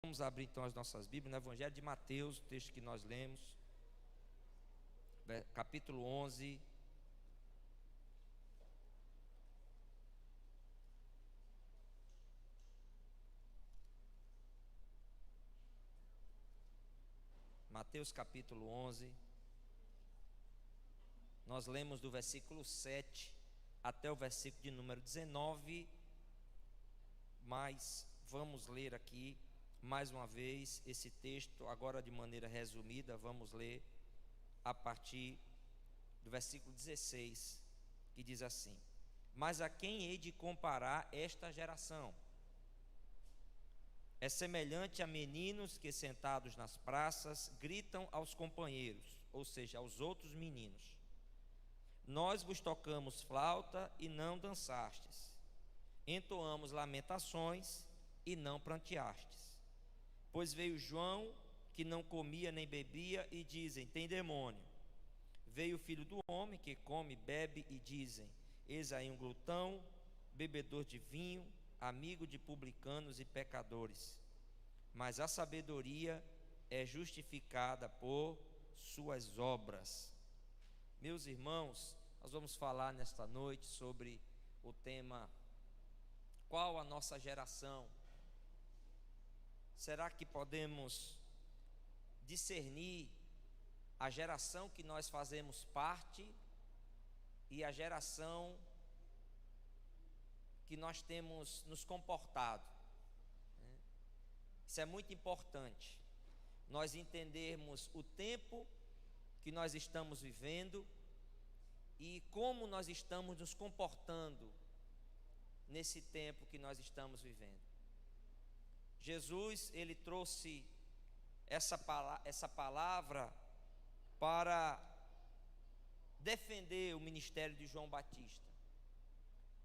Vamos abrir então as nossas Bíblias no Evangelho de Mateus, o texto que nós lemos, capítulo 11. Mateus capítulo 11. Nós lemos do versículo 7 até o versículo de número 19, mas vamos ler aqui mais uma vez esse texto, agora de maneira resumida. Vamos ler a partir do versículo 16, que diz assim: Mas a quem hei de comparar esta geração? É semelhante a meninos que, sentados nas praças, gritam aos companheiros, ou seja, aos outros meninos: Nós vos tocamos flauta e não dançastes, entoamos lamentações e não pranteastes. Pois veio João, que não comia nem bebia, e dizem: tem demônio. Veio o Filho do Homem, que come e bebe, e dizem: eis aí um glutão, bebedor de vinho, amigo de publicanos e pecadores. Mas a sabedoria é justificada por suas obras. Meus irmãos, nós vamos falar nesta noite sobre o tema: qual a nossa geração? Será que podemos discernir a geração que nós fazemos parte e a geração que nós temos nos comportado? Isso é muito importante, nós entendermos o tempo que nós estamos vivendo e como nós estamos nos comportando nesse tempo que nós estamos vivendo. Jesus, ele trouxe essa palavra para defender o ministério de João Batista.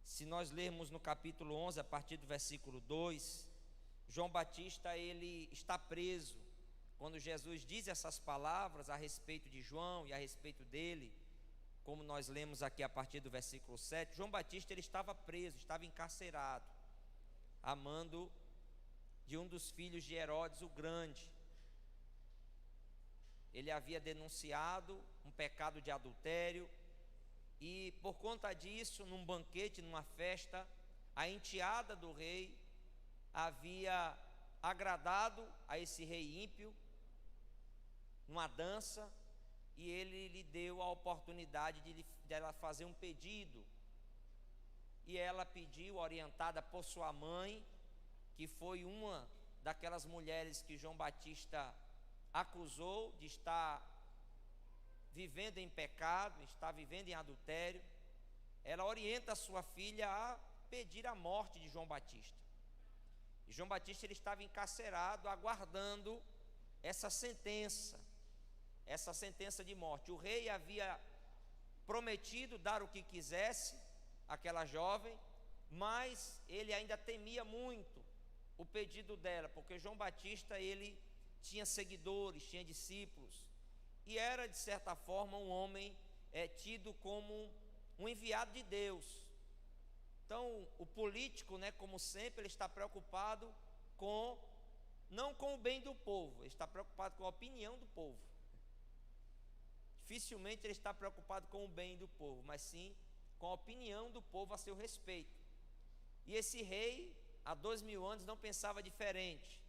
Se nós lermos no capítulo 11, a partir do versículo 2, João Batista, ele está preso. Quando Jesus diz essas palavras a respeito de João e a respeito dele, como nós lemos aqui a partir do versículo 7, João Batista, ele estava preso, estava encarcerado, a mando de um dos filhos de Herodes o Grande. Ele havia denunciado um pecado de adultério, e por conta disso, num banquete, numa festa, a enteada do rei havia agradado a esse rei ímpio numa dança, e ele lhe deu a oportunidade de ela fazer um pedido, e ela pediu, orientada por sua mãe, que foi uma daquelas mulheres que João Batista acusou de estar vivendo em pecado, estar vivendo em adultério. Ela orienta a sua filha a pedir a morte de João Batista. E João Batista, ele estava encarcerado, aguardando essa sentença de morte. O rei havia prometido dar o que quisesse àquela jovem, mas ele ainda temia muito o pedido dela, porque João Batista, ele tinha seguidores, tinha discípulos, e era de certa forma um homem tido como um enviado de Deus. Então o político, como sempre, ele está preocupado não com o bem do povo, ele está preocupado com a opinião do povo. Dificilmente ele está preocupado com o bem do povo, mas sim com a opinião do povo a seu respeito. E esse rei, há 2000 anos, não pensava diferente.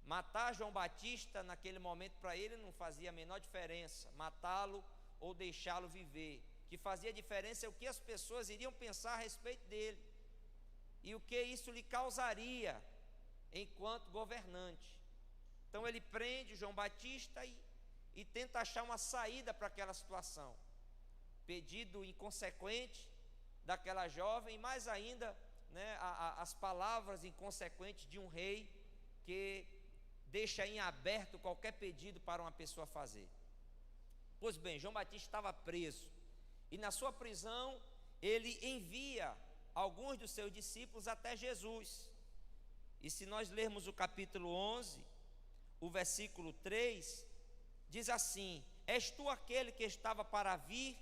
Matar João Batista naquele momento, para ele não fazia a menor diferença, matá-lo ou deixá-lo viver. O que fazia diferença é o que as pessoas iriam pensar a respeito dele e o que isso lhe causaria enquanto governante. Então ele prende João Batista e tenta achar uma saída para aquela situação. Pedido inconsequente daquela jovem, e mais ainda, as palavras inconsequentes de um rei que deixa em aberto qualquer pedido para uma pessoa fazer. Pois bem, João Batista estava preso, e na sua prisão ele envia alguns dos seus discípulos até Jesus. E se nós lermos o capítulo 11, o versículo 3, diz assim: és tu aquele que estava para vir,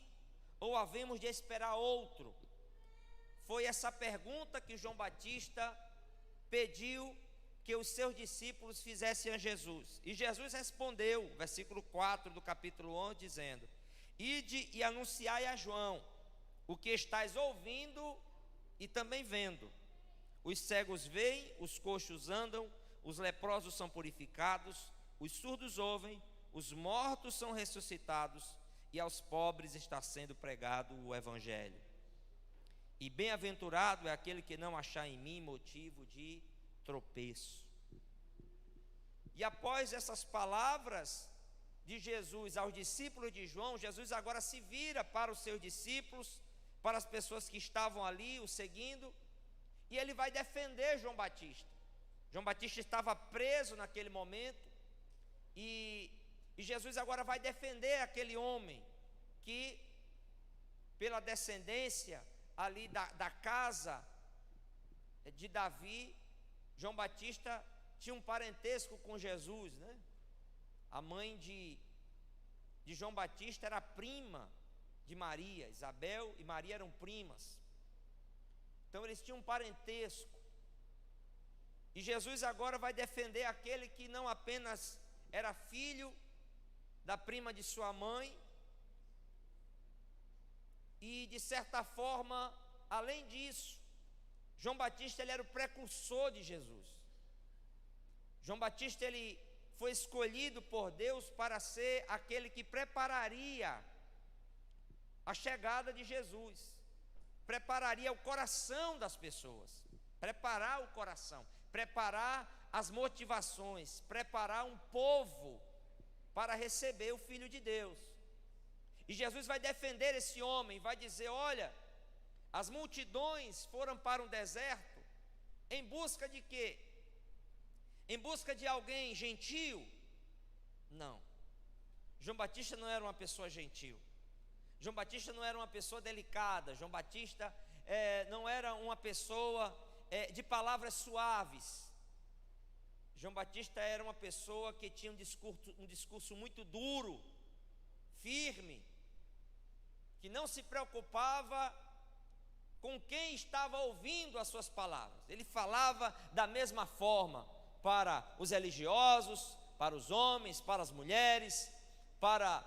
ou havemos de esperar outro? Foi essa pergunta que João Batista pediu que os seus discípulos fizessem a Jesus. E Jesus respondeu, versículo 4 do capítulo 11, dizendo: ide e anunciai a João o que estáis ouvindo e também vendo. Os cegos veem, os coxos andam, os leprosos são purificados, os surdos ouvem, os mortos são ressuscitados, e aos pobres está sendo pregado o evangelho. E bem-aventurado é aquele que não achar em mim motivo de tropeço. E após essas palavras de Jesus aos discípulos de João, Jesus agora se vira para os seus discípulos, para as pessoas que estavam ali o seguindo, e ele vai defender João Batista. João Batista estava preso naquele momento, e Jesus agora vai defender aquele homem que, pela descendência ali da casa de Davi, João Batista tinha um parentesco com Jesus, né? A mãe de João Batista era prima de Maria. Isabel e Maria eram primas. Então eles tinham um parentesco. E Jesus agora vai defender aquele que não apenas era filho da prima de sua mãe, e de certa forma, além disso, João Batista ele era o precursor de Jesus. João Batista ele foi escolhido por Deus para ser aquele que prepararia a chegada de Jesus, prepararia o coração das pessoas, preparar o coração, preparar as motivações, preparar um povo para receber o Filho de Deus. E Jesus vai defender esse homem, vai dizer: olha, as multidões foram para um deserto em busca de quê? Em busca de alguém gentil? Não. João Batista não era uma pessoa gentil. João Batista não era uma pessoa delicada. João Batista não era uma pessoa de palavras suaves. João Batista era uma pessoa que tinha um discurso muito duro, firme, que não se preocupava com quem estava ouvindo as suas palavras. Ele falava da mesma forma para os religiosos, para os homens, para as mulheres, para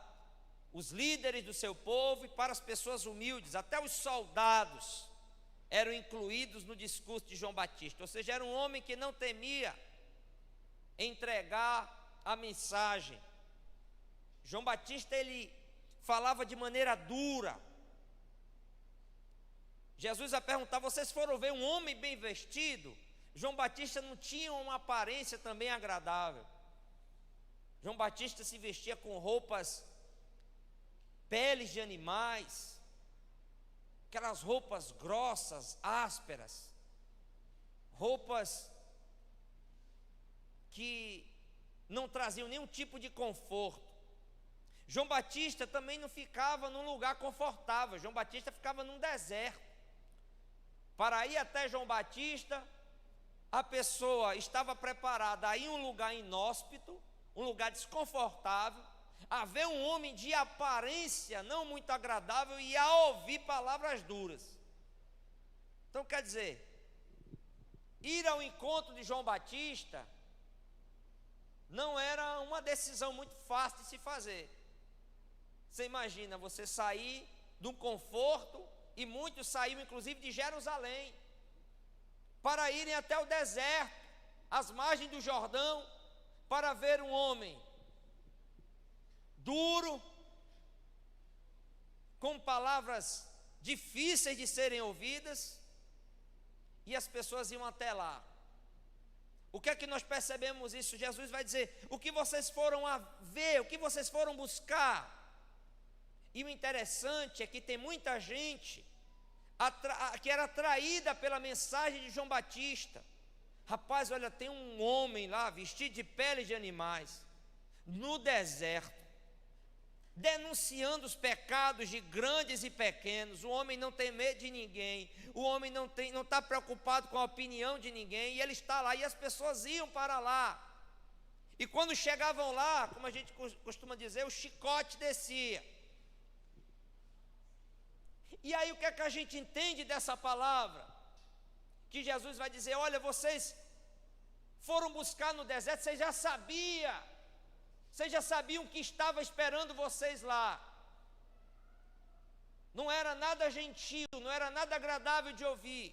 os líderes do seu povo e para as pessoas humildes. Até os soldados eram incluídos no discurso de João Batista. Ou seja, era um homem que não temia entregar a mensagem. João Batista ele falava de maneira dura. Jesus vai perguntar: vocês foram ver um homem bem vestido? João Batista não tinha uma aparência também agradável. João Batista se vestia com roupas, peles de animais, aquelas roupas grossas, ásperas, roupas que não traziam nenhum tipo de conforto. João Batista também não ficava num lugar confortável. João Batista ficava num deserto. Para ir até João Batista, a pessoa estava preparada a ir em um lugar inóspito, um lugar desconfortável, a ver um homem de aparência não muito agradável e a ouvir palavras duras. Então quer dizer, ir ao encontro de João Batista não era uma decisão muito fácil de se fazer. Você imagina você sair de um conforto, e muitos saíram inclusive de Jerusalém, para irem até o deserto, às margens do Jordão, para ver um homem duro, com palavras difíceis de serem ouvidas, e as pessoas iam até lá. O que é que nós percebemos isso? Jesus vai dizer: o que vocês foram a ver, o que vocês foram buscar? E o interessante é que tem muita gente que era atraída pela mensagem de João Batista. Rapaz, olha, tem um homem lá vestido de peles de animais, no deserto, denunciando os pecados de grandes e pequenos. O homem não tem medo de ninguém, o homem não está preocupado com a opinião de ninguém, e ele está lá, e as pessoas iam para lá. E quando chegavam lá, como a gente costuma dizer, o chicote descia. E aí o que é que a gente entende dessa palavra? Que Jesus vai dizer: olha, vocês foram buscar no deserto, vocês já sabiam que estava esperando vocês lá. Não era nada gentil, não era nada agradável de ouvir.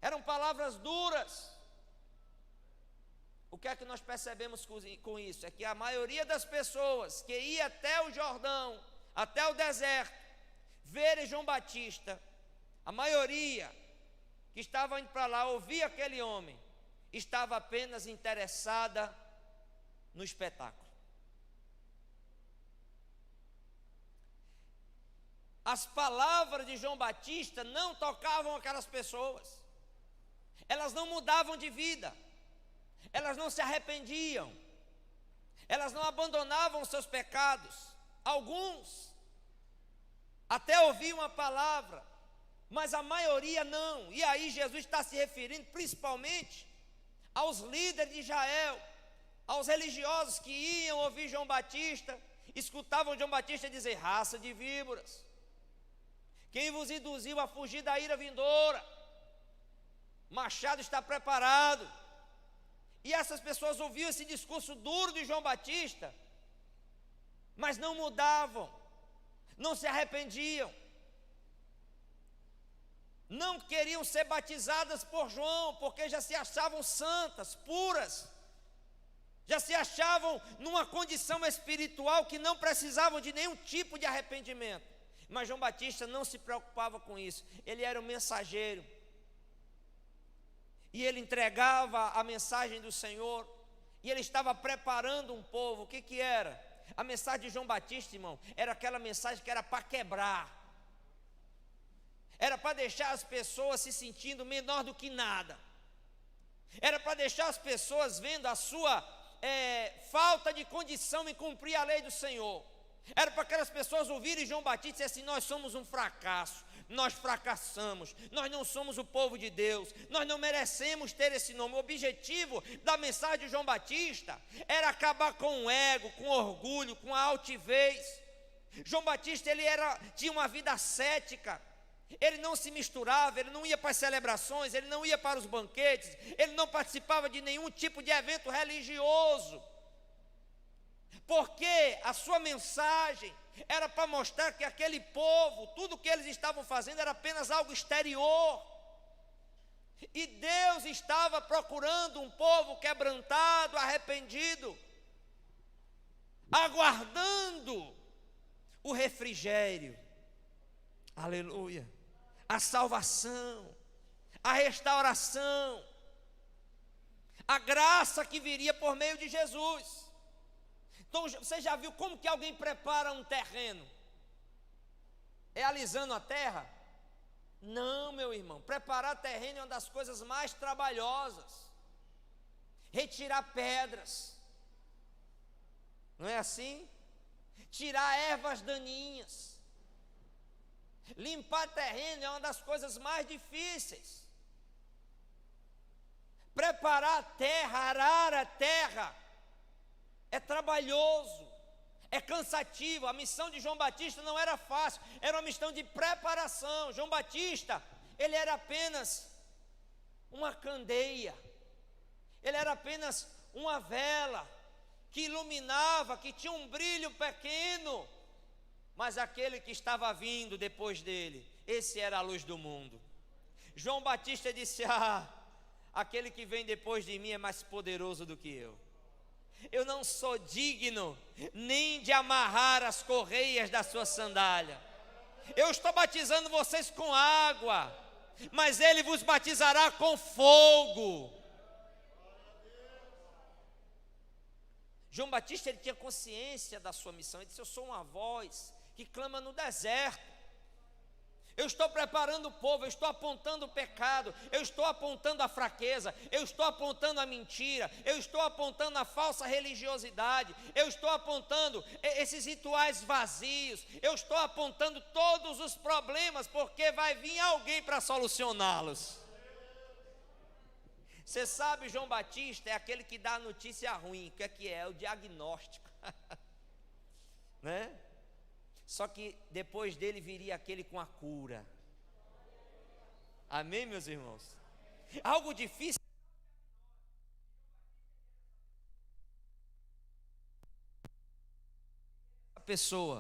Eram palavras duras. O que é que nós percebemos com isso? É que a maioria das pessoas que ia até o Jordão, até o deserto, verem João Batista, a maioria que estava indo para lá ouvir aquele homem, estava apenas interessada no espetáculo. As palavras de João Batista não tocavam aquelas pessoas, elas não mudavam de vida, elas não se arrependiam, elas não abandonavam seus pecados. Alguns até ouviam a palavra, mas a maioria não. E aí Jesus está se referindo principalmente aos líderes de Israel, aos religiosos que iam ouvir João Batista, escutavam João Batista dizer: raça de víboras, quem vos induziu a fugir da ira vindoura? Machado está preparado. E essas pessoas ouviam esse discurso duro de João Batista, mas não mudavam, não se arrependiam, não queriam ser batizadas por João, porque já se achavam santas, puras, já se achavam numa condição espiritual que não precisavam de nenhum tipo de arrependimento. Mas João Batista não se preocupava com isso, ele era um mensageiro, e ele entregava a mensagem do Senhor, e ele estava preparando um povo. O que era? A mensagem de João Batista, irmão, era aquela mensagem que era para quebrar, era para deixar as pessoas se sentindo menor do que nada, era para deixar as pessoas vendo a sua falta de condição em cumprir a lei do Senhor. Era para aquelas pessoas ouvirem João Batista e dizer assim: nós somos um fracasso, nós fracassamos, nós não somos o povo de Deus, nós não merecemos ter esse nome. O objetivo da mensagem de João Batista era acabar com o ego, com o orgulho, com a altivez. João Batista tinha uma vida ascética, ele não se misturava, ele não ia para as celebrações, ele não ia para os banquetes, ele não participava de nenhum tipo de evento religioso, porque a sua mensagem era para mostrar que aquele povo, tudo que eles estavam fazendo era apenas algo exterior, e Deus estava procurando um povo quebrantado, arrependido, aguardando o refrigério, aleluia, a salvação, a restauração, a graça que viria por meio de Jesus. Então, você já viu como que alguém prepara um terreno? É alisando a terra? Não, meu irmão, preparar terreno é uma das coisas mais trabalhosas. Retirar pedras, não é assim? Tirar ervas daninhas, limpar terreno é uma das coisas mais difíceis. Preparar a terra, arar a terra, é trabalhoso, é cansativo. A missão de João Batista não era fácil, era uma missão de preparação. João Batista, ele era apenas uma candeia, ele era apenas uma vela que iluminava, que tinha um brilho pequeno, mas aquele que estava vindo depois dele, esse era a luz do mundo. João Batista disse: aquele que vem depois de mim é mais poderoso do que eu não sou digno nem de amarrar as correias da sua sandália. Eu estou batizando vocês com água, mas ele vos batizará com fogo. João Batista, ele tinha consciência da sua missão. Ele disse: eu sou uma voz que clama no deserto. Eu estou preparando o povo, eu estou apontando o pecado, eu estou apontando a fraqueza, eu estou apontando a mentira, eu estou apontando a falsa religiosidade, eu estou apontando esses rituais vazios, eu estou apontando todos os problemas, porque vai vir alguém para solucioná-los. Você sabe, João Batista é aquele que dá a notícia ruim. O que é? O diagnóstico. Né? Só que depois dele viria aquele com a cura. Amém, meus irmãos? Algo difícil. pessoa.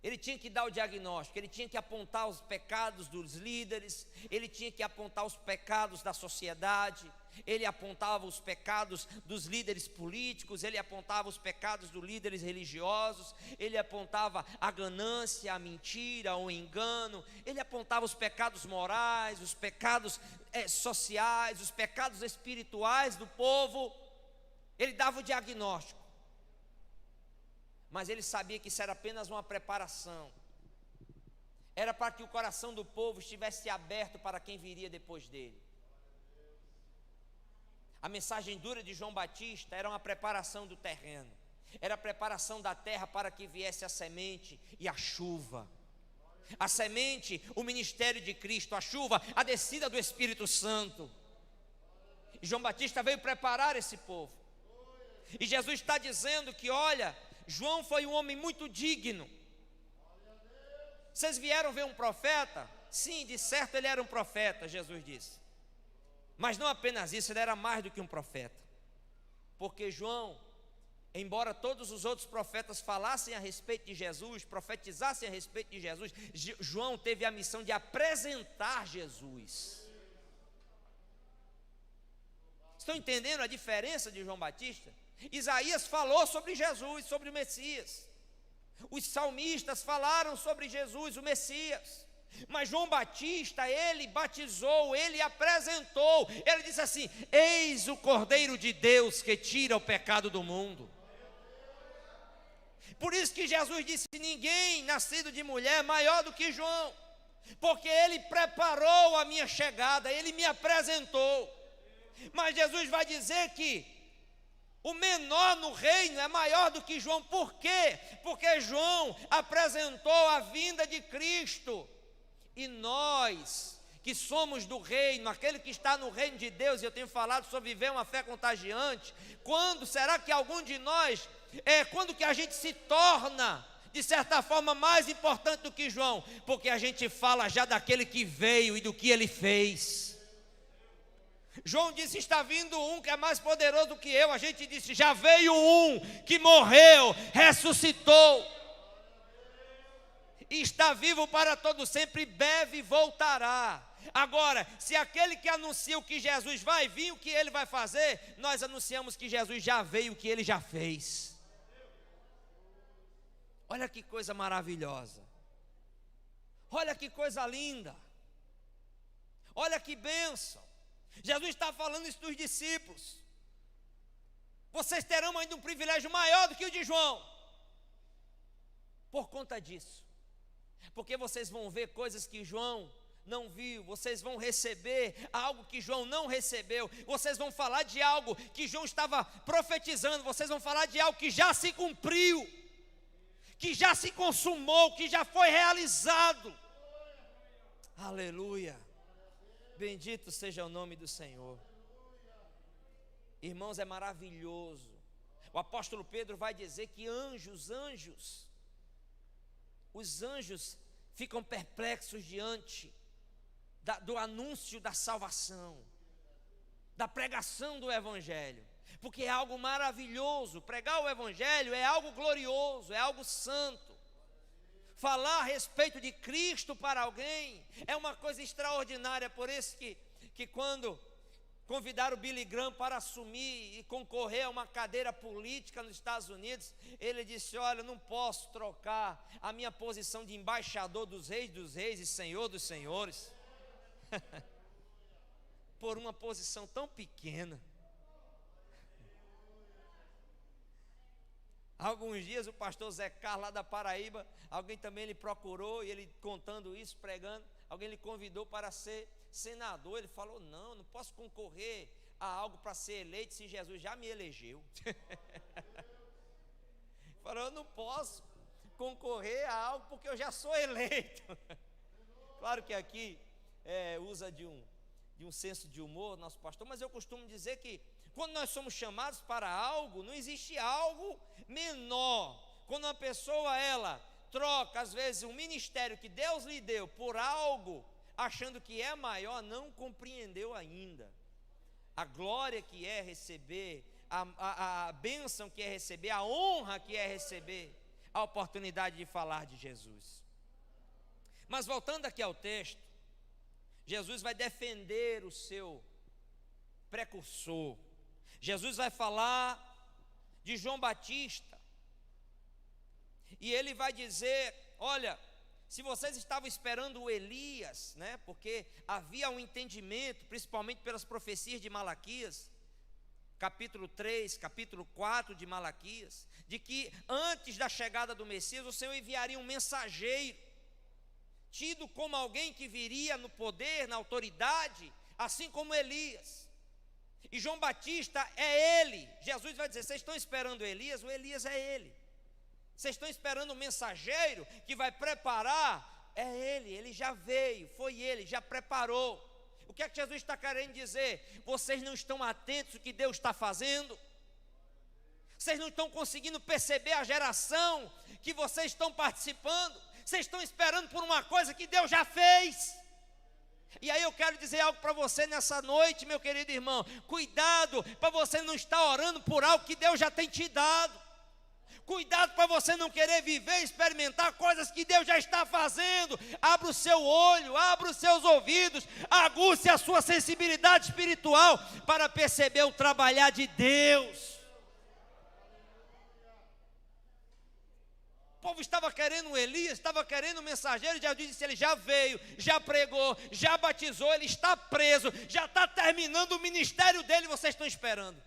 Ele tinha que dar o diagnóstico, ele tinha que apontar os pecados dos líderes, ele tinha que apontar os pecados da sociedade, ele apontava os pecados dos líderes políticos, ele apontava os pecados dos líderes religiosos, ele apontava a ganância, a mentira, o engano, ele apontava os pecados morais, os pecados sociais, os pecados espirituais do povo. Ele dava o diagnóstico. Mas ele sabia que isso era apenas uma preparação. Era para que o coração do povo estivesse aberto para quem viria depois dele. A mensagem dura de João Batista era uma preparação do terreno. Era a preparação da terra para que viesse a semente e a chuva. A semente, o ministério de Cristo, a chuva, a descida do Espírito Santo. E João Batista veio preparar esse povo. E Jesus está dizendo que, olha, João foi um homem muito digno. Vocês vieram ver um profeta? Sim, de certo ele era um profeta, Jesus disse. Mas não apenas isso, ele era mais do que um profeta. Porque João, embora todos os outros profetas falassem a respeito de Jesus, profetizassem a respeito de Jesus, João teve a missão de apresentar Jesus. Estão entendendo a diferença de João Batista? Isaías falou sobre Jesus, sobre o Messias. Os salmistas falaram sobre Jesus, o Messias. Mas João Batista, ele batizou, ele apresentou. Ele disse assim: eis o Cordeiro de Deus que tira o pecado do mundo. Por isso que Jesus disse: ninguém nascido de mulher é maior do que João, porque ele preparou a minha chegada, ele me apresentou. Mas Jesus vai dizer que o menor no reino é maior do que João. Por quê? Porque João apresentou a vinda de Cristo. E nós, que somos do reino, aquele que está no reino de Deus, e eu tenho falado sobre viver uma fé contagiante, quando será que algum de nós, quando que a gente se torna, de certa forma, mais importante do que João? Porque a gente fala já daquele que veio e do que ele fez. João disse: está vindo um que é mais poderoso do que eu. A gente disse: já veio um que morreu, ressuscitou, e está vivo para todo sempre, breve e voltará. Agora, se aquele que anuncia o que Jesus vai vir, o que ele vai fazer, nós anunciamos que Jesus já veio, o que ele já fez. Olha que coisa maravilhosa. Olha que coisa linda. Olha que bênção. Jesus está falando isso dos discípulos. Vocês terão ainda um privilégio maior do que o de João. Por conta disso. Porque vocês vão ver coisas que João não viu. Vocês vão receber algo que João não recebeu. Vocês vão falar de algo que João estava profetizando. Vocês vão falar de algo que já se cumpriu, que já se consumou, que já foi realizado. Aleluia. Bendito seja o nome do Senhor. Irmãos, é maravilhoso. O apóstolo Pedro vai dizer que os anjos ficam perplexos diante do anúncio da salvação, da pregação do Evangelho, porque é algo maravilhoso. Pregar o Evangelho é algo glorioso, é algo santo. Falar a respeito de Cristo para alguém é uma coisa extraordinária. Por isso que quando convidaram o Billy Graham para assumir e concorrer a uma cadeira política nos Estados Unidos, ele disse: olha, eu não posso trocar a minha posição de embaixador dos reis e senhor dos senhores por uma posição tão pequena. Alguns dias o pastor Zé Carlos, lá da Paraíba, alguém também lhe procurou, e ele contando isso, pregando, alguém lhe convidou para ser senador. Ele falou: não posso concorrer a algo para ser eleito se Jesus já me elegeu. Falou: eu não posso concorrer a algo porque eu já sou eleito. Claro que aqui usa de um senso de humor, nosso pastor, mas eu costumo dizer que quando nós somos chamados para algo, não existe algo menor. Quando uma pessoa, ela troca, às vezes, um ministério que Deus lhe deu por algo, achando que é maior, não compreendeu ainda a glória que é receber a bênção que é receber, a honra que é receber a oportunidade de falar de Jesus. Mas voltando aqui ao texto, Jesus vai defender o seu precursor. Jesus vai falar de João Batista. E ele vai dizer: olha, se vocês estavam esperando o Elias, né, porque havia um entendimento, principalmente pelas profecias de Malaquias, capítulo 3, capítulo 4 de Malaquias, de que antes da chegada do Messias, o Senhor enviaria um mensageiro, tido como alguém que viria no poder, na autoridade, assim como Elias. E João Batista é ele. Jesus vai dizer: vocês estão esperando Elias? O Elias é ele. Vocês estão esperando o mensageiro que vai preparar? É ele já veio, foi ele, já preparou. O que é que Jesus está querendo dizer? Vocês não estão atentos ao que Deus está fazendo? Vocês não estão conseguindo perceber a geração que vocês estão participando? Vocês estão esperando por uma coisa que Deus já fez. E aí eu quero dizer algo para você nessa noite, meu querido irmão. Cuidado para você não estar orando por algo que Deus já tem te dado. Cuidado para você não querer viver e experimentar coisas que Deus já está fazendo. Abra o seu olho, abra os seus ouvidos, aguce a sua sensibilidade espiritual para perceber o trabalhar de Deus. O povo estava querendo um Elias, estava querendo um mensageiro, e Jesus disse: ele já veio, já pregou, já batizou, ele está preso, já está terminando o ministério dele, vocês estão esperando.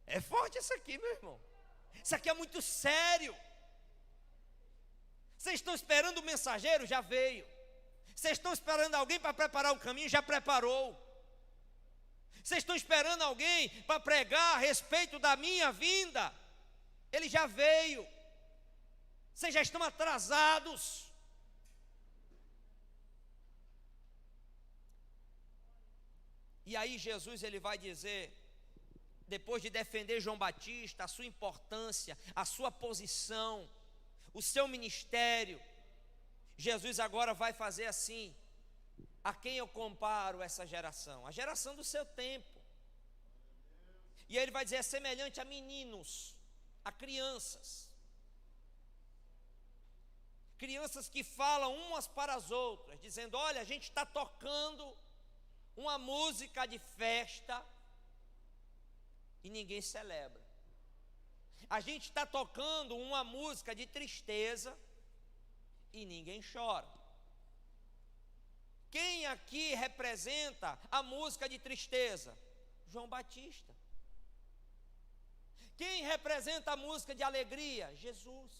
É forte isso aqui, meu irmão. Isso aqui é muito sério. Vocês estão esperando o mensageiro? Já veio. Vocês estão esperando alguém para preparar o caminho? Já preparou. Vocês estão esperando alguém para pregar a respeito da minha vinda? Ele já veio. Vocês já estão atrasados. E aí Jesus ele vai dizer, depois de defender João Batista, a sua importância, a sua posição, o seu ministério, Jesus agora vai fazer assim: a quem eu comparo essa geração? A geração do seu tempo. E aí ele vai dizer: é semelhante a meninos, a crianças. Crianças que falam umas para as outras, dizendo: olha, a gente está tocando uma música de festa e ninguém celebra. A gente está tocando uma música de tristeza e ninguém chora. Quem aqui representa a música de tristeza? João Batista. Quem representa a música de alegria? Jesus.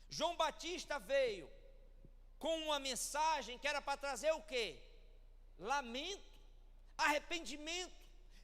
João Batista veio com uma mensagem que era para trazer o quê? Lamento, arrependimento,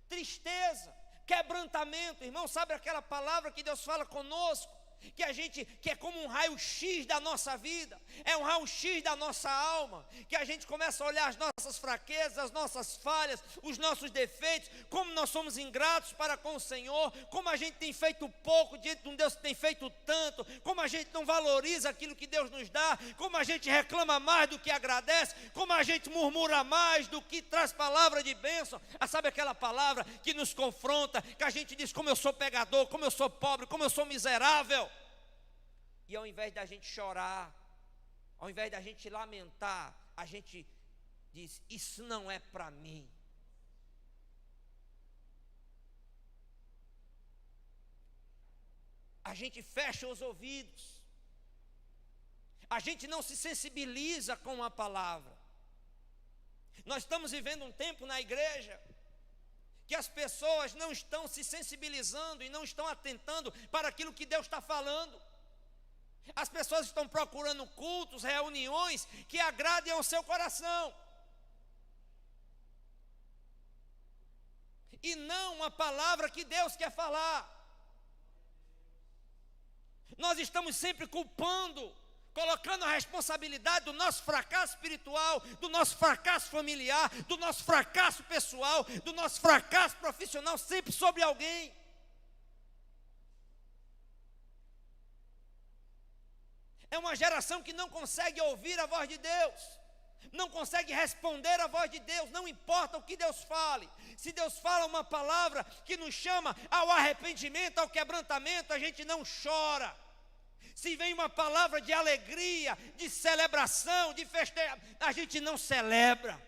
tristeza, quebrantamento. Irmão, sabe aquela palavra que Deus fala conosco? Que é como um raio-x da nossa vida, é um raio-x da nossa alma, que a gente começa a olhar as nossas fraquezas, as nossas falhas, os nossos defeitos, como nós somos ingratos para com o Senhor, como a gente tem feito pouco diante de um Deus que tem feito tanto, como a gente não valoriza aquilo que Deus nos dá, como a gente reclama mais do que agradece, como a gente murmura mais do que traz palavra de bênção. Sabe aquela palavra que nos confronta, que a gente diz: como eu sou pecador, como eu sou pobre, como eu sou miserável. E ao invés da gente chorar, ao invés da gente lamentar, a gente diz: isso não é para mim. A gente fecha os ouvidos, a gente não se sensibiliza com a palavra. Nós estamos vivendo um tempo na igreja que as pessoas não estão se sensibilizando e não estão atentando para aquilo que Deus está falando. As pessoas estão procurando cultos, reuniões que agradem ao seu coração, e não a palavra que Deus quer falar. Nós estamos sempre culpando, colocando a responsabilidade do nosso fracasso espiritual, do nosso fracasso familiar, do nosso fracasso pessoal, do nosso fracasso profissional, sempre sobre alguém. É uma geração que não consegue ouvir a voz de Deus, não consegue responder a voz de Deus, não importa o que Deus fale. Se Deus fala uma palavra que nos chama ao arrependimento, ao quebrantamento, a gente não chora. Se vem uma palavra de alegria, de celebração, de festejo, a gente não celebra.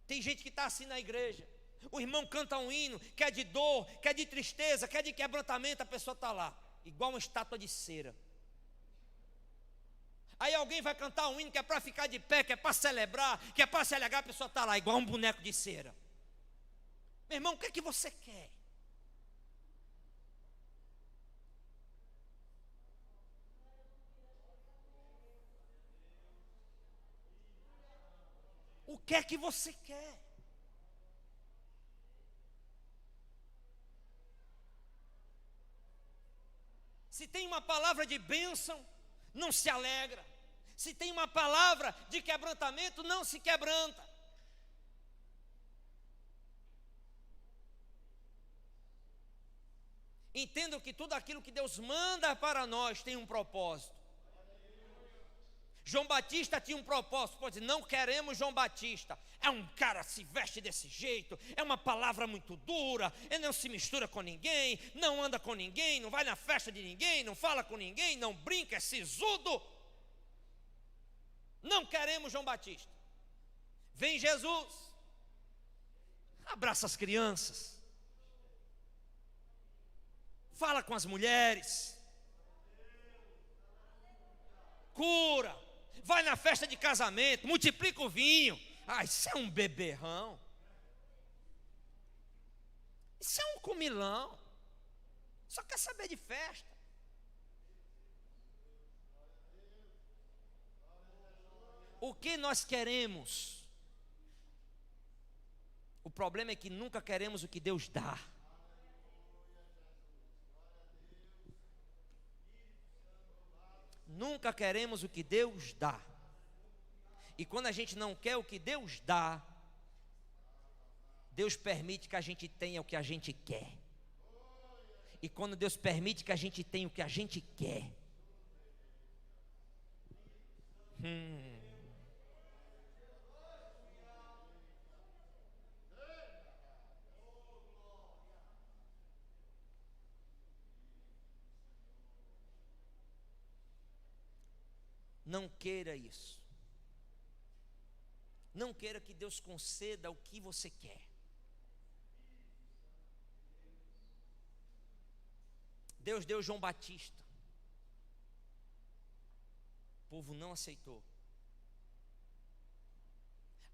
Tem gente que está assim na igreja, o irmão canta um hino, que é de dor, que é de tristeza, que é de quebrantamento, a pessoa está lá, igual uma estátua de cera. Aí alguém vai cantar um hino que é para ficar de pé, que é para celebrar, que é para se alegrar, a pessoa está lá, igual um boneco de cera. Meu irmão, o que é que você quer? O que é que você quer? Se tem uma palavra de bênção, não se alegra. Se tem uma palavra de quebrantamento, não se quebranta. Entendam que tudo aquilo que Deus manda para nós tem um propósito. João Batista tinha um propósito. Pode dizer, não queremos João Batista. É um cara que se veste desse jeito, é uma palavra muito dura, ele não se mistura com ninguém, não anda com ninguém, não vai na festa de ninguém, não fala com ninguém, não brinca, é sisudo. Não queremos João Batista. Vem Jesus, abraça as crianças, fala com as mulheres, cura, vai na festa de casamento, multiplica o vinho. Ah, isso é um beberrão, isso é um comilão, só quer saber de festa. O que nós queremos? O problema é que nunca queremos o que Deus dá. Nunca queremos o que Deus dá. E quando a gente não quer o que Deus dá, Deus permite que a gente tenha o que a gente quer. E quando Deus permite que a gente tenha o que a gente quer, não queira isso. Não queira que Deus conceda o que você quer. Deus deu João Batista. O povo não aceitou.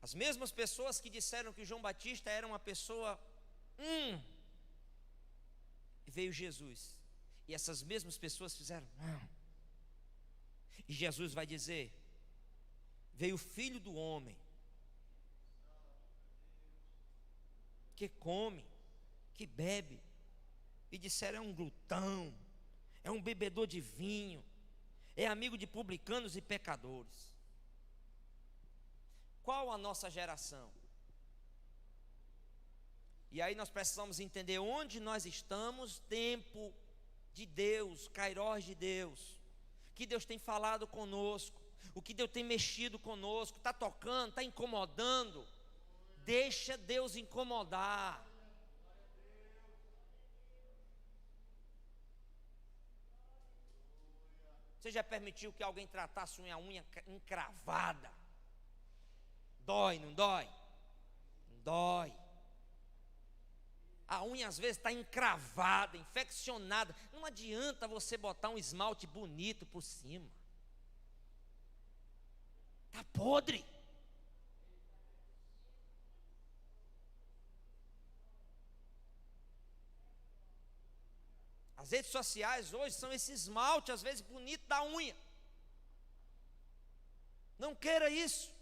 As mesmas pessoas que disseram que João Batista era uma pessoa, veio Jesus. E essas mesmas pessoas fizeram, E Jesus vai dizer, veio o Filho do Homem, que come, que bebe, e disseram, é um glutão, é um bebedor de vinho, é amigo de publicanos e pecadores. Qual a nossa geração? E aí nós precisamos entender onde nós estamos, tempo de Deus, kairós de Deus, que Deus tem falado conosco, o que Deus tem mexido conosco, está tocando, está incomodando. Deixa Deus incomodar. Você já permitiu que alguém tratasse a unha encravada? Dói, não dói? Não dói. A unha às vezes está encravada, infeccionada. Não adianta você botar um esmalte bonito por cima. Está podre. As redes sociais hoje são esse esmalte, às vezes bonito, da unha. Não queira isso.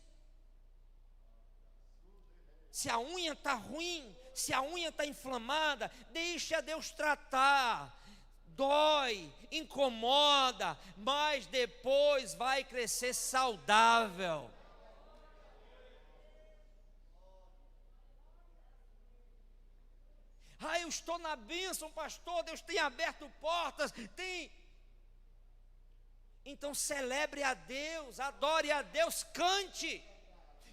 Se a unha está ruim, se a unha está inflamada, deixa Deus tratar. Dói, incomoda, mas depois vai crescer saudável. Eu estou na bênção, pastor, Deus tem aberto portas, tem. Então celebre a Deus, adore a Deus, cante.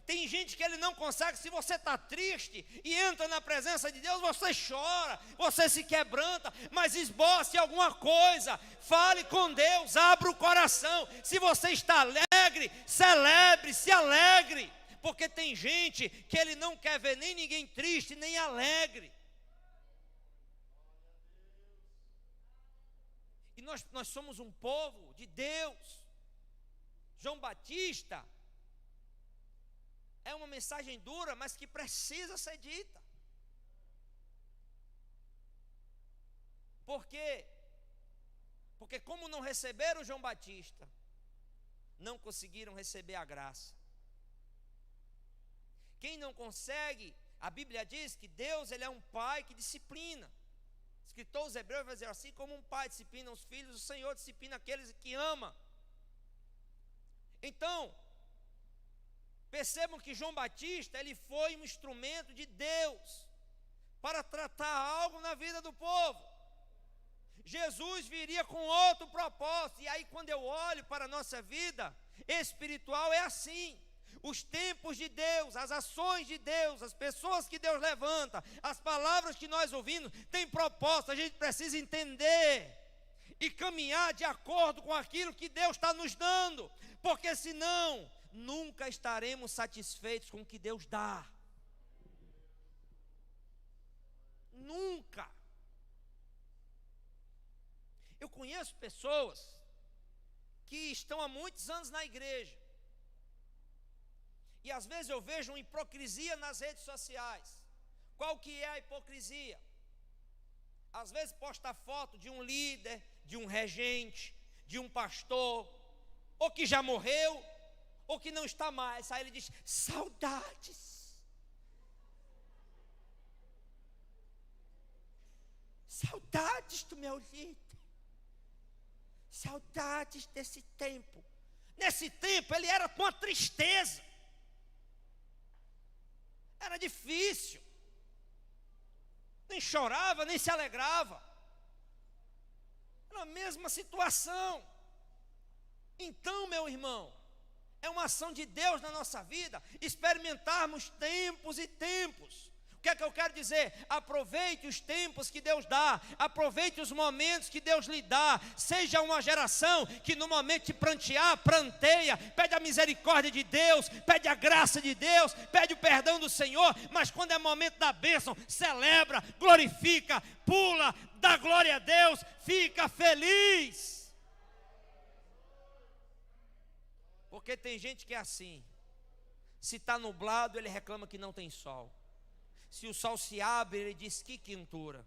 Tem gente que ele não consegue. Se você está triste e entra na presença de Deus, você chora, você se quebranta, mas esboce alguma coisa, fale com Deus, abra o coração. Se você está alegre, celebre, se alegre, porque tem gente que ele não quer ver nem ninguém triste, nem alegre. E nós somos um povo de Deus. João Batista é uma mensagem dura, mas que precisa ser dita. Por quê? Porque como não receberam João Batista, não conseguiram receber a graça. Quem não consegue, a Bíblia diz que Deus, ele é um pai que disciplina. O escritor aos Hebreus vai dizer assim: como um pai disciplina os filhos, o Senhor disciplina aqueles que ama. Então, percebam que João Batista, ele foi um instrumento de Deus para tratar algo na vida do povo. Jesus viria com outro propósito. E aí, quando eu olho para a nossa vida espiritual, é assim. Os tempos de Deus, as ações de Deus, as pessoas que Deus levanta, as palavras que nós ouvimos, têm propósito. A gente precisa entender e caminhar de acordo com aquilo que Deus está nos dando, porque senão nunca estaremos satisfeitos com o que Deus dá. Nunca. Eu conheço pessoas que estão há muitos anos na igreja, e às vezes eu vejo uma hipocrisia nas redes sociais. Qual que é a hipocrisia? Às vezes posta foto de um líder, de um regente, de um pastor, ou que já morreu, ou que não está mais. Aí ele diz: saudades. Saudades do meu líder. Saudades desse tempo. Nesse tempo ele era com a tristeza. Era difícil. Nem chorava, nem se alegrava. Era a mesma situação. Então, meu irmão, é uma ação de Deus na nossa vida, experimentarmos tempos e tempos. O que é que eu quero dizer? Aproveite os tempos que Deus dá, aproveite os momentos que Deus lhe dá. Seja uma geração que no momento de prantear, pranteia, pede a misericórdia de Deus, pede a graça de Deus, pede o perdão do Senhor, mas quando é momento da bênção, celebra, glorifica, pula, dá glória a Deus, fica feliz. Porque tem gente que é assim: se está nublado, ele reclama que não tem sol. Se o sol se abre, ele diz: que quentura.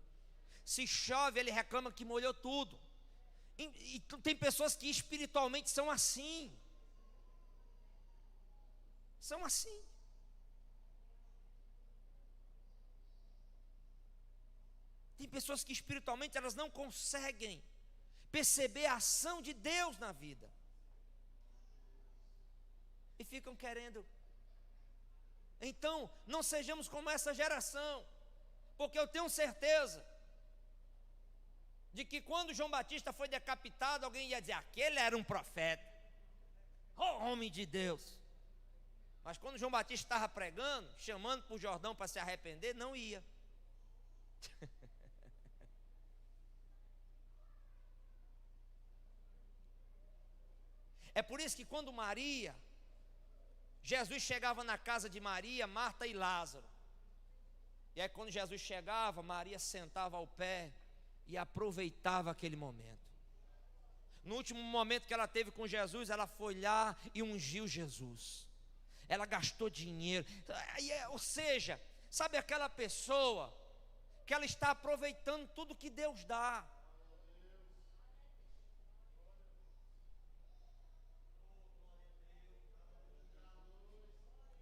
Se chove, ele reclama que molhou tudo. E tem pessoas que espiritualmente são assim. São assim. Tem pessoas que espiritualmente elas não conseguem perceber a ação de Deus na vida. E ficam querendo. Então, não sejamos como essa geração, porque eu tenho certeza de que quando João Batista foi decapitado, alguém ia dizer: aquele era um profeta, homem de Deus. Mas quando João Batista estava pregando, chamando para o Jordão para se arrepender, não ia. É por isso que quando Jesus chegava na casa de Maria, Marta e Lázaro. E aí quando Jesus chegava, Maria sentava ao pé e aproveitava aquele momento. No último momento que ela teve com Jesus, ela foi lá e ungiu Jesus. Ela gastou dinheiro. Ou seja, sabe aquela pessoa que ela está aproveitando tudo que Deus dá.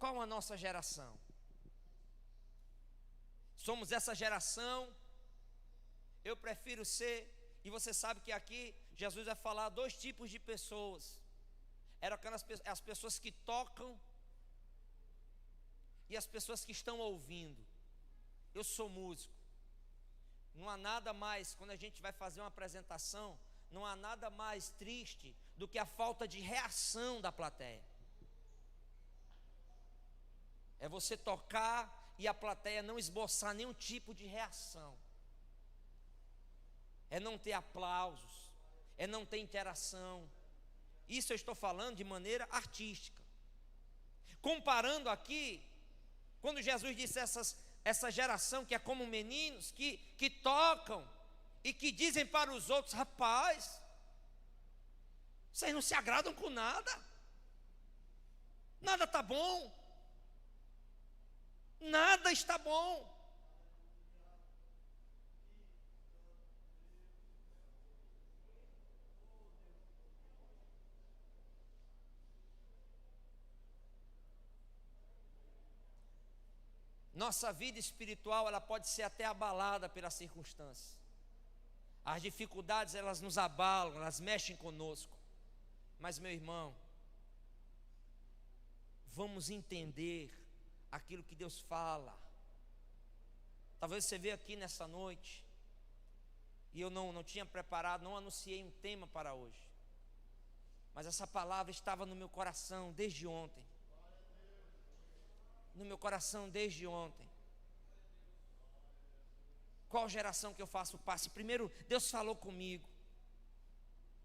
Qual a nossa geração? Somos essa geração. Eu prefiro ser, e você sabe que aqui Jesus vai falar dois tipos de pessoas. Eram as pessoas que tocam e as pessoas que estão ouvindo. Eu sou músico. Não há nada mais, quando a gente vai fazer uma apresentação, não há nada mais triste do que a falta de reação da plateia. É você tocar e a plateia não esboçar nenhum tipo de reação. É não ter aplausos, é não ter interação. Isso eu estou falando de maneira artística. Comparando aqui, quando Jesus disse essa geração que é como meninos, que tocam e que dizem para os outros: rapaz, vocês não se agradam com nada, nada está bom, nada está bom. Nossa vida espiritual, ela pode ser até abalada pelas circunstâncias. As dificuldades, elas nos abalam, elas mexem conosco. Mas, meu irmão, vamos entender aquilo que Deus fala. Talvez você veja aqui nessa noite, e eu não tinha preparado, não anunciei um tema para hoje, mas essa palavra estava no meu coração desde ontem. No meu coração desde ontem. Qual geração que eu faço parte? Primeiro, Deus falou comigo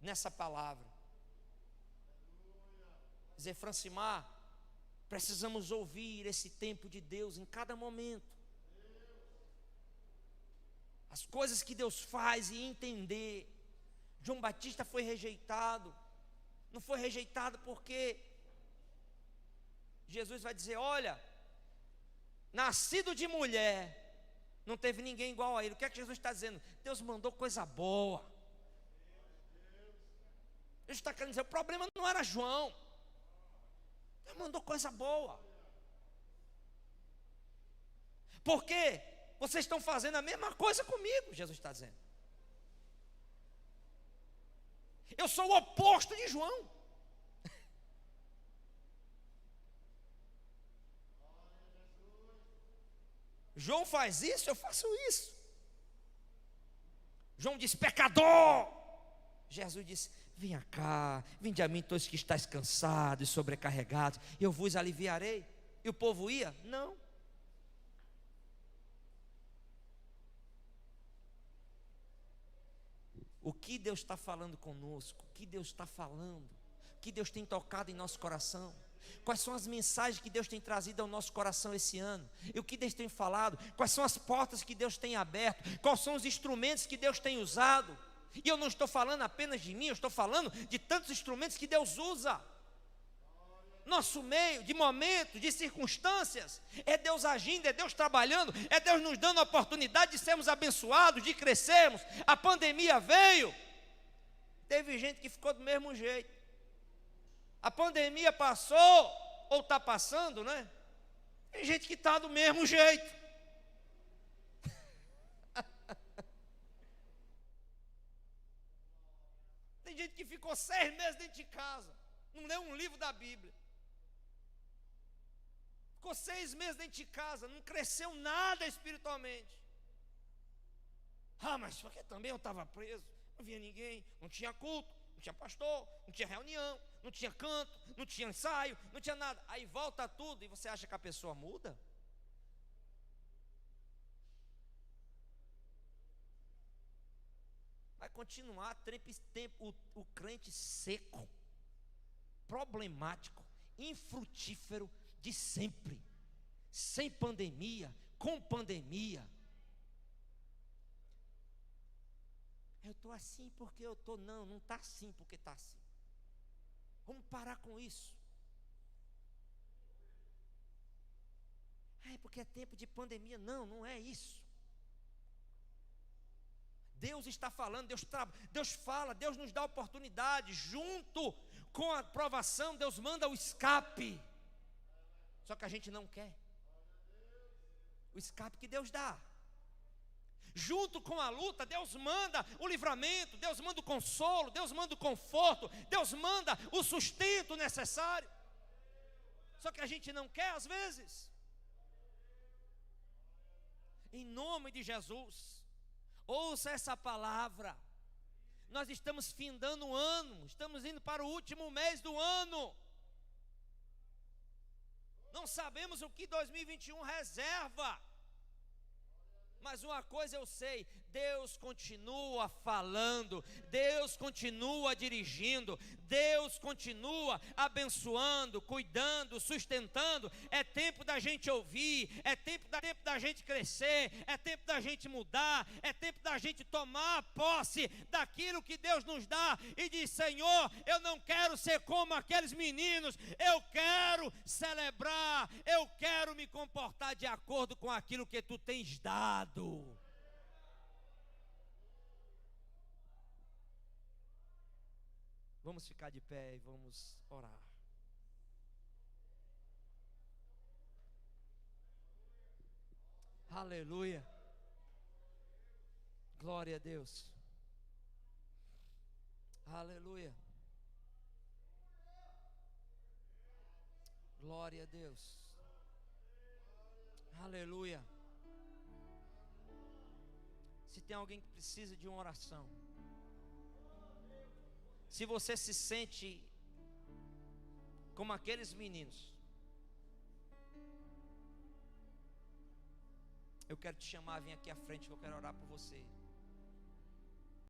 nessa palavra. Dizer: Francimar, precisamos ouvir esse tempo de Deus em cada momento. As coisas que Deus faz e entender. João Batista foi rejeitado. Não foi rejeitado porque Jesus vai dizer: olha, nascido de mulher, não teve ninguém igual a ele. O que é que Jesus está dizendo? Deus mandou coisa boa. Ele está querendo dizer: o problema não era João, Deus mandou coisa boa. Porque vocês estão fazendo a mesma coisa comigo, Jesus está dizendo. Eu sou o oposto de João. João faz isso, eu faço isso. João diz: pecador. Jesus disse: venha cá, vinde a mim todos que estáis cansados e sobrecarregados, eu vos aliviarei. E o povo ia? Não. O que Deus está falando conosco? O que Deus está falando? O que Deus tem tocado em nosso coração? Quais são as mensagens que Deus tem trazido ao nosso coração esse ano? E o que Deus tem falado? Quais são as portas que Deus tem aberto? Quais são os instrumentos que Deus tem usado? E eu não estou falando apenas de mim, eu estou falando de tantos instrumentos que Deus usa. Nosso meio, de momentos, de circunstâncias, é Deus agindo, é Deus trabalhando, é Deus nos dando a oportunidade de sermos abençoados, de crescermos. A pandemia veio, teve gente que ficou do mesmo jeito. A pandemia passou, ou está passando, né? Tem gente que está do mesmo jeito. Tem gente que ficou 6 meses dentro de casa, não leu um livro da Bíblia. Ficou 6 meses dentro de casa, não cresceu nada espiritualmente. Ah, mas porque também eu estava preso, não via ninguém, não tinha culto, não tinha pastor, não tinha reunião, não tinha canto, não tinha ensaio, não tinha nada. Aí volta tudo e você acha que a pessoa muda? Vai continuar o crente seco, problemático, infrutífero de sempre, sem pandemia, com pandemia. Eu estou assim porque eu estou. Não está assim porque está assim. Vamos parar com isso. É porque é tempo de pandemia. Não é isso. Deus está falando, Deus fala, Deus nos dá oportunidade. Junto com a aprovação, Deus manda o escape. Só que a gente não quer o escape que Deus dá. Junto com a luta, Deus manda o livramento, Deus manda o consolo, Deus manda o conforto, Deus manda o sustento necessário. Só que a gente não quer às vezes. Em nome de Jesus, ouça essa palavra. Nós estamos findando o ano, estamos indo para o último mês do ano. Não sabemos o que 2021 reserva. Mas uma coisa eu sei, Deus continua falando, Deus continua dirigindo, Deus continua abençoando, cuidando, sustentando. É tempo da gente ouvir, é tempo da gente crescer, é tempo da gente mudar, é tempo da gente tomar posse daquilo que Deus nos dá e diz: Senhor, eu não quero ser como aqueles meninos, eu quero celebrar, eu quero me comportar de acordo com aquilo que tu tens dado. Vamos ficar de pé e vamos orar. Aleluia. Glória a Deus. Aleluia. Glória a Deus. Aleluia. Se tem alguém que precisa de uma oração, se você se sente como aqueles meninos, eu quero te chamar, vem aqui à frente que eu quero orar por você.